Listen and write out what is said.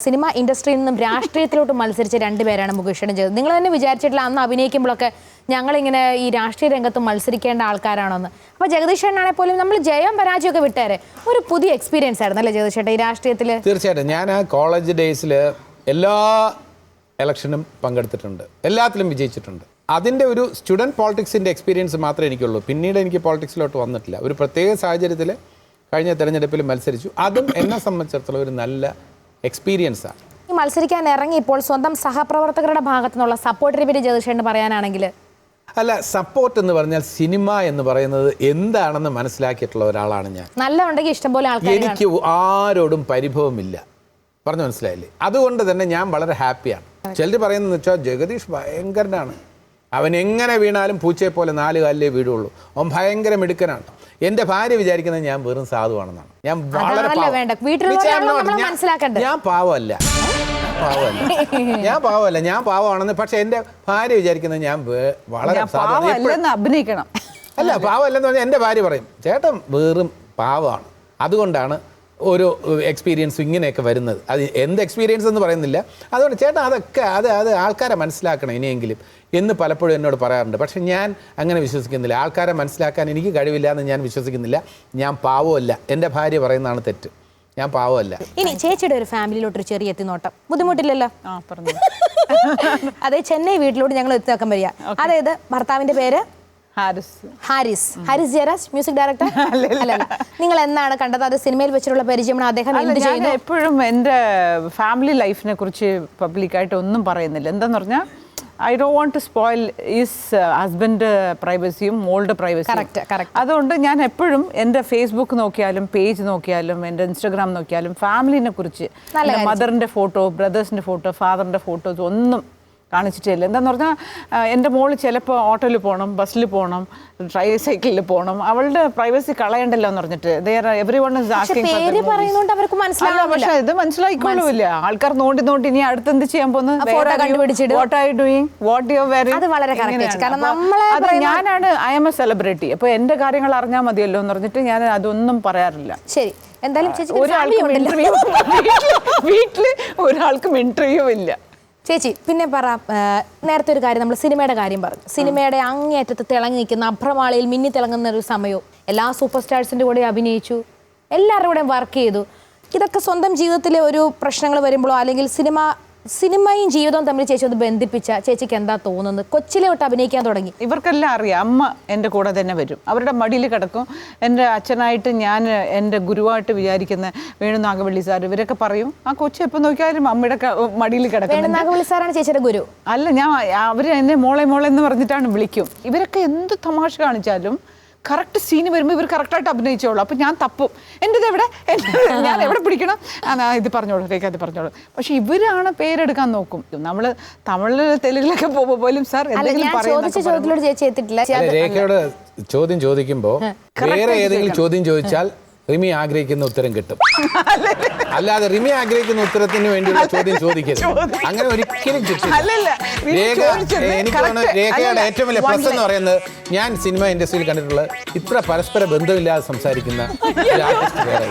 Cinema ഇൻഡസ്ട്രിയിൽ നിന്നും രാഷ്ട്രീയത്തിലോട്ട് മത്സരിച്ച രണ്ടുപേരാണ് മുകേഷനും ചെയ്തത്. നിങ്ങൾ തന്നെ വിചാരിച്ചിട്ടില്ല അന്ന് അഭിനയിക്കുമ്പോഴൊക്കെ ഞങ്ങളിങ്ങനെ ഈ രാഷ്ട്രീയ രംഗത്ത് മത്സരിക്കേണ്ട ആൾക്കാരാണെന്ന്. അപ്പോൾ ജഗദീഷ് ചേട്ടനാണെങ്കിൽ പോലും നമ്മൾ ജയം പരാജയമൊക്കെ വിട്ടേരെ ഒരു പുതിയ എക്സ്പീരിയൻസ് ആയിരുന്നു അല്ലേ ജഗദീഷ് ചേട്ടൻ ഈ രാഷ്ട്രീയത്തിൽ? തീർച്ചയായിട്ടും. ഞാൻ കോളേജ് ഡേയ്സിൽ എല്ലാ ഇലക്ഷനും പങ്കെടുത്തിട്ടുണ്ട്, എല്ലാത്തിലും വിജയിച്ചിട്ടുണ്ട്. അതിൻ്റെ ഒരു സ്റ്റുഡൻറ്റ് പോളിറ്റിക്സിൻ്റെ എക്സ്പീരിയൻസ് മാത്രമേ എനിക്കുള്ളൂ. പിന്നീട് എനിക്ക് പോളിറ്റിക്സിലോട്ട് വന്നിട്ടില്ല. ഒരു പ്രത്യേക സാഹചര്യത്തിൽ കഴിഞ്ഞ തെരഞ്ഞെടുപ്പിൽ മത്സരിച്ചു. അതും എന്നെ സംബന്ധിച്ചിടത്തോളം ഒരു നല്ല എക്സ്പീരിയൻസാണ്. ഈ മത്സരിക്കാൻ ഇറങ്ങി ഇപ്പോൾ സ്വന്തം സഹപ്രവർത്തകരുടെ ഭാഗത്തു നിന്നുള്ള സപ്പോർട്ടിനെ പറ്റി ജഗദീഷ് പറയാനാണെങ്കിൽ അല്ല, സപ്പോർട്ട് എന്ന് പറഞ്ഞാൽ സിനിമ എന്ന് പറയുന്നത് എന്താണെന്ന് മനസ്സിലാക്കിയിട്ടുള്ള ഒരാളാണ് ഞാൻ. നല്ല ഉണ്ടെങ്കിൽ ഇഷ്ടംപോലെ ആൾക്കാർ. എനിക്ക് ആരോടും പരിഭവമില്ല, പറഞ്ഞു മനസ്സിലായില്ലേ? അതുകൊണ്ട് തന്നെ ഞാൻ വളരെ ഹാപ്പിയാണ്. ചിലർ പറയുന്നതെന്ന് വെച്ചാൽ ജഗദീഷ് ഭയങ്കരനാണ്, അവൻ എങ്ങനെ വീണാലും പൂച്ചയെ പോലെ 4 കാലിലേ വീടുള്ളൂ, അവൻ ഭയങ്കര മിടുക്കനാണ്. എൻ്റെ ഭാര്യ വിചാരിക്കുന്നത് ഞാൻ വെറും സാധുവാണെന്നാണ്. ഞാൻ വളരെ ഞാൻ പാവമാണെന്ന്. പക്ഷെ എൻ്റെ ഭാര്യ വിചാരിക്കുന്നത് ഞാൻ വളരെ അഭിനയിക്കണം. അല്ല, പാവമല്ലെന്ന് പറഞ്ഞാൽ എൻ്റെ ഭാര്യ പറയും ചേട്ടൻ വെറും പാവമാണ്. അതുകൊണ്ടാണ് ഓരോ എക്സ്പീരിയൻസും ഇങ്ങനെയൊക്കെ വരുന്നത്. അത് എന്ത് എക്സ്പീരിയൻസ് എന്ന് പറയുന്നില്ല. അതുകൊണ്ട് ചേട്ടൻ അതൊക്കെ അത് ആൾക്കാരെ മനസ്സിലാക്കണം ഇനിയെങ്കിലും എന്ന് പലപ്പോഴും എന്നോട് പറയാറുണ്ട്. പക്ഷെ ഞാൻ അങ്ങനെ വിശ്വസിക്കുന്നില്ല. ആൾക്കാരെ മനസ്സിലാക്കാൻ എനിക്ക് കഴിവില്ല എന്ന് ഞാൻ വിശ്വസിക്കുന്നില്ല. ഞാൻ പാവമല്ല. എൻ്റെ ഭാര്യ പറയുന്നതാണ് തെറ്റ്. ഞാൻ പാവമല്ല. ഇനി ചേച്ചിയുടെ ഒരു ഫാമിലിയിലോട്ടൊരു ചെറിയ എത്തിനോട്ടം ബുദ്ധിമുട്ടില്ലല്ലോ? അതെ, ചെന്നൈ വീട്ടിലോട്ട് ഞങ്ങൾ എത്തി നോക്കാൻ വരിക. അതായത് ഭർത്താവിന്റെ പേര് ഹാരിസ് ജയരാജ്, മ്യൂസിക് ഡയറക്ടർ. അല്ല, നിങ്ങൾ എന്നാണ് കണ്ടത്? അത് സിനിമയിൽ വെച്ചിട്ടുള്ള പരിചയമാണ്. അദ്ദേഹം എന്ത് ചെയ്യുന്നു? എപ്പോഴും എൻ്റെ ഫാമിലി ലൈഫിനെ കുറിച്ച് പബ്ലിക്കായിട്ട് ഒന്നും പറയുന്നില്ല. എന്താന്ന് പറഞ്ഞാൽ I don't want to spoil his husband പ്രൈവസിയും മോളുടെ പ്രൈവസിയും. അതുകൊണ്ട് ഞാൻ എപ്പോഴും എൻ്റെ ഫേസ്ബുക്ക് നോക്കിയാലും പേജ് നോക്കിയാലും എൻ്റെ ഇൻസ്റ്റാഗ്രാം നോക്കിയാലും ഫാമിലിനെ കുറിച്ച് മദറിൻ്റെ ഫോട്ടോ, ബ്രദേഴ്സിൻ്റെ ഫോട്ടോ, ഫാദറിൻ്റെ ഫോട്ടോസ് ഒന്നും കാണിച്ചിട്ടില്ല. എന്താന്ന് പറഞ്ഞാൽ എൻ്റെ മോള് ചിലപ്പോൾ ഓട്ടോയിൽ പോകണം, ബസ്സിൽ പോകണം, ട്രൈസൈക്കിളിൽ പോകണം. അവളുടെ പ്രൈവസി കളയണ്ടല്ലോ എന്ന് പറഞ്ഞിട്ട് പക്ഷെ ഇത് മനസ്സിലായിക്കൊള്ളുമില്ല. ആൾക്കാർ നോണ്ടി ഇനി അടുത്ത് എന്ത് ചെയ്യാൻ പോകുന്നത്? ഞാനാണ് ഐ എം എ സെലിബ്രിറ്റി, അപ്പൊ എന്റെ കാര്യങ്ങൾ അറിഞ്ഞാൽ മതിയല്ലോ എന്ന് പറഞ്ഞിട്ട് ഞാൻ അതൊന്നും പറയാറില്ല. ശരി, എന്തായാലും വീട്ടില് ഒരാൾക്കും ഇന്റർവ്യൂ ഇല്ല. ചേച്ചി, പിന്നെ പറ, നേരത്തെ ഒരു കാര്യം നമ്മൾ സിനിമയുടെ കാര്യം പറഞ്ഞു. സിനിമയുടെ അങ്ങേയറ്റത്ത് തിളങ്ങി നിൽക്കുന്ന അഭ്രമാളിയിൽ മിന്നി തിളങ്ങുന്ന ഒരു സമയവും എല്ലാ സൂപ്പർ സ്റ്റാർസിൻ്റെ കൂടെ അഭിനയിച്ചു, എല്ലാവരുടെ കൂടെയും വർക്ക് ചെയ്തു. ഇതൊക്കെ സ്വന്തം ജീവിതത്തിലെ ഒരു പ്രശ്നങ്ങൾ വരുമ്പോഴോ അല്ലെങ്കിൽ സിനിമയും ജീവിതവും തമ്മിൽ ചേച്ചി ഒന്ന് ബന്ധിപ്പിച്ച ചേച്ചിക്ക് എന്താ തോന്നുന്നത്? കൊച്ചിലെ തൊട്ട് അഭിനയിക്കാൻ തുടങ്ങി. ഇവർക്കെല്ലാം അറിയാം, അമ്മ എൻ്റെ കൂടെ തന്നെ വരും, അവരുടെ മടിയിൽ കിടക്കും. എൻ്റെ അച്ഛനായിട്ട് ഞാൻ എൻ്റെ ഗുരുവായിട്ട് വിചാരിക്കുന്ന വേണു നാഗവള്ളി സാർ, ഇവരൊക്കെ പറയും ആ കൊച്ചി എപ്പോൾ നോക്കിയാലും അമ്മയുടെ മടിയിൽ കിടക്കും. വേണു നാഗവള്ളി സാറാണ് ചേച്ചിയുടെ ഗുരു? അല്ല, അവർ എന്നെ മോളെ എന്ന് പറഞ്ഞിട്ടാണ് വിളിക്കും. ഇവരൊക്കെ എന്ത് തമാശ കാണിച്ചാലും കറക്റ്റ് സീന് വരുമ്പോൾ ഇവർ കറക്റ്റായിട്ട് അഭിനയിച്ചോളൂ. അപ്പം ഞാൻ തപ്പും, എൻ്റെത് എവിടെ, ഞാൻ എവിടെ പിടിക്കണം, ഇത് പറഞ്ഞോളൂ, രേഖ അത് പറഞ്ഞോളൂ. പക്ഷെ ഇവരാണ് പേരെടുക്കാൻ നോക്കും. നമ്മൾ തമിഴിൽ തെലുങ്കിലൊക്കെ പോകുമ്പോൾ പോലും സാർ രേഖയോട് ചോദ്യം ചോദിക്കുമ്പോൾ വേറെ ഏതെങ്കിലും ചോദ്യം ചോദിച്ചാൽ റിമി ആഗ്രഹിക്കുന്ന ഉത്തരം കിട്ടും. അല്ലാതെ റിമി ആഗ്രഹിക്കുന്ന ഉത്തരത്തിന് വേണ്ടിയുള്ള ചോദ്യം ചോദിക്കരുത്. അങ്ങനെ ഒരിക്കലും കിട്ടില്ല. എനിക്ക് തോന്നുന്നു രേഖയുടെ ഏറ്റവും വലിയ പ്ലസ് എന്ന് പറയുന്നത് ഞാൻ സിനിമ ഇൻഡസ്ട്രിയിൽ കണ്ടിട്ടുള്ള ഇത്ര പരസ്പര ബന്ധമില്ലാതെ സംസാരിക്കുന്ന ഒരു ആർട്ടിസ്റ്റ് വേറെ.